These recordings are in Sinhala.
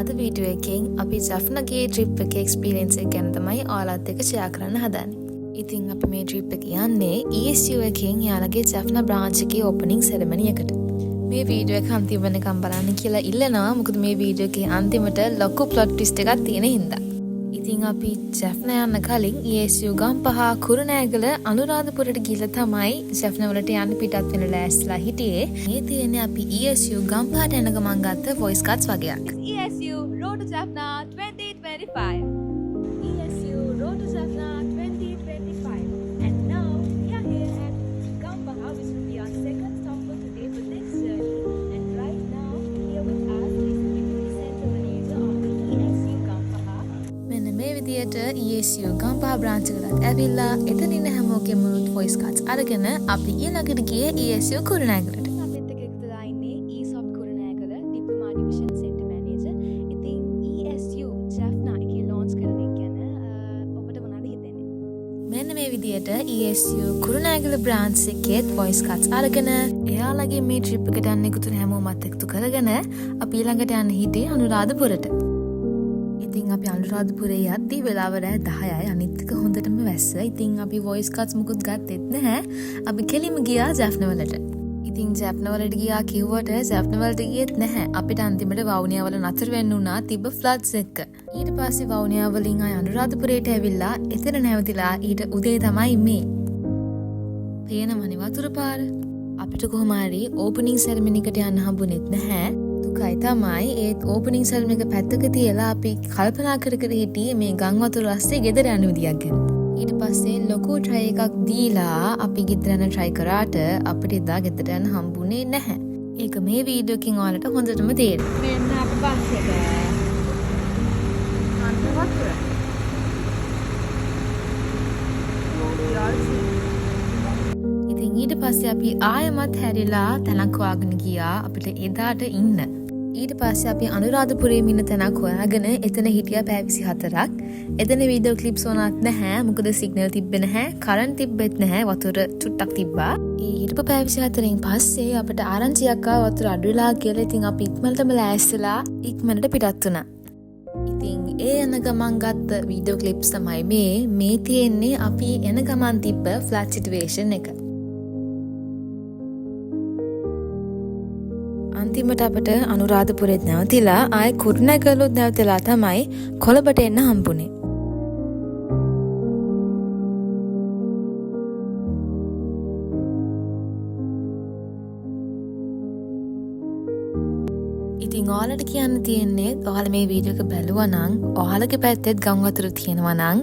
අද වීඩියෝ එකෙන් අපි ජෆ්නාගේ ට්‍රිප් එකේ එක්ස්පීරියන්ස් එක ගැන තමයි ඔයාලත් එක්ක ෂෙයා කරන්න හදන්නේ. ඉතින් අපි මේ ට්‍රිප් එක යන්නේ ESU එකෙන් යාළගේ ජෆ්නා බ්‍රාන්ච් එකේ ඕපනින් සෙරමනි එකට. මේ වීඩියෝ එක අන්තිම වෙනකම් බලන්න කියලා ඉල්ලනවා. මොකද මේ වීඩියෝ එකේ අන්තිමට ලොකු ප්ලොට් ට්විස්ට් එකක් තියෙන හින්දා. ඉතින් අපි ජෆ්නා යන්න කලින් ESU ගම්පහ කුරුණෑගල අනුරාධපුරට ගිහලා තමයි ජෆ්නා වලට යන්න පිටත් වෙන ලෑස්තිලා හිටියේ. මේ තියෙන්නේ අපි ESU ගම්පහට යන ගමන් ගත්ත වොයිස් කට්ස් වගේක්. ESU Road to Jaffna 2025. ESU Road to Jaffna 2025. And now we are here at Gampaha, which will be our second stop for today for this journey. And right now, here with us is the Deputy Central Manager of the ESU Gampaha. මෙන්න මේ විදියට ESU ගම්පහ බ්‍රාන්ච් එකකට ඇවිල්ලා එතන ඉන්න හැමෝගෙම වොයිස් කට්ස් අරගෙන අපි ඊළඟට ගියේ ESU කුරුණෑගලට. අපිත් එක්ක එකතුලා ඉන්නේ ESOP Kurunegala Diploma Division Center Manager. ඉතින් ESU Jaffna එකේ launch කරන එක ගැන ඔබට මොනවද හිතෙන්නේ? මෙන්න මේ විදියට ESU කුරුණෑගල බ්‍රාන්ච් එකේ වොයිස් කට්ස් අරගෙන එයාලගේ මේ ට්‍රිප් එකට යන්න එකතු හැමෝමත් එකතු කරගෙන අපි ඊළඟට යන්න හිටියේ අනුරාධපුරට. ඉතින් අපි අනුරාධපුරේ යද්දී වෙලාව රෑ 10යි. අනිත් එක හොඳටම වැස්ස. ඉතින් අපි වොයිස් කට්ස් මුකුත් ගත්තෙත් නැහැ. අපි කෙලිම ගියා ජෆ්නා වලට. ඉතින් ජෆ්නා වලට ගියා කිව්වට ජෆ්නා වලට ගියෙත් නැහැ. අපිට අන්තිමට වවුනියා වල නතර වෙන්න උනා තිබ්බ ෆ්ලඩ්ස් එක්ක. ඊට පස්සේ වවුනියා වලින් ආය අනුරාධපුරේට ඇවිල්ලා එතන නැවතිලා ඊට උදේ තමයි මේ. පේනවනේ වතුර පාර. අපිට කොහොම හරි ඕපනින් සෙරමනි එකට යන්න හම්බුනේත් නැහැ. දුකයි තමයි ඒත් ඕපනින් සෙරමනි එක පැත්තක තියලා අපි කල්පනා කර කර හිටියේ මේ ගම් වතුර රස්සේ ගෙදර යන විදියක් ගැන. ඊට පස්සේ ලොකු ට්‍රයි එකක් දීලා අපි ගෙදර යන ට්‍රයි කරාට අපිට එදා ගෙදර යන්න හම්බුනේ නැහැ. ඒක මේ වීඩියෝ එකකින් ඔයාලට හොඳටම තේරෙනවා. මෙන්න අපේ බස් එක. අන්න වතුර. ඉතින් ඊට පස්සේ අපි ආයමත් හැරිලා තැනක් හොයාගෙන ගියා අපිට එදාට ඉන්න. ඊට පස්සේ අපි අනුරාධපුරයේ ඉන්න තැනක් හොයාගෙන එතන හිටියා පැය 24ක්. එතන වීඩියෝ ක්ලිප්ස් ඕනත් නැහැ. මොකද සිග්නල් තිබ්බේ නැහැ. කරන්ට් තිබ්බෙත් නැහැ. වතුර චුට්ටක් තිබ්බා. ඒ හිටපු පැය 24න් පස්සේ අපිට ආරංචියක් ආවා වතුර අඩු වෙලා කියලා. ඉතින් අපි ඉක්මනටම ලෑස්තිලා ඉක්මනට පිටත් වුණා. ඉතින් ඒ යන ගමන් ගත්ත වීඩියෝ ක්ලිප්ස් තමයි මේ තියෙන්නේ අපි එන ගමන් තිබ්බ ෆ්ලැට් සිටුේෂන් එක. අන්තිමට අපට අනුරාධපුරෙත් නැවතිලා ආයෙ කුරුණෑගලුත් නැවතිලා තමයි කොළඹට එන්න හම්බුනේ. ඉතින් ඔයාලට කියන්න තියෙන්නේ ඔයාලා මේ වීඩියෝ එක බැලුවා නම් ඔයාලගේ පැත්තෙත් ගම් වතුර තියෙනවා නම්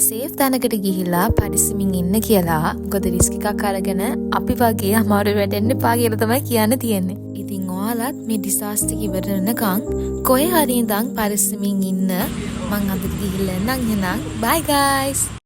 සේෆ් තැනකට ගිහිල්ලා පරිස්සමින් ඉන්න කියලා. මොකද රිස්ක් එකක් අරගෙන අපි වගේ අමාරු වෙන්න එපා කියලා තමයි කියන්න තියෙන්නේ. ඉතින් ඔයාලත් මේ ඩිසාස්ටර් එක ඉවර වෙනකන් කොහේ හරි ඉඳන් පරිස්සමින් ඉන්න. මං අද ගිහිල්ලා එන්නම් එහෙනම්. bye guys.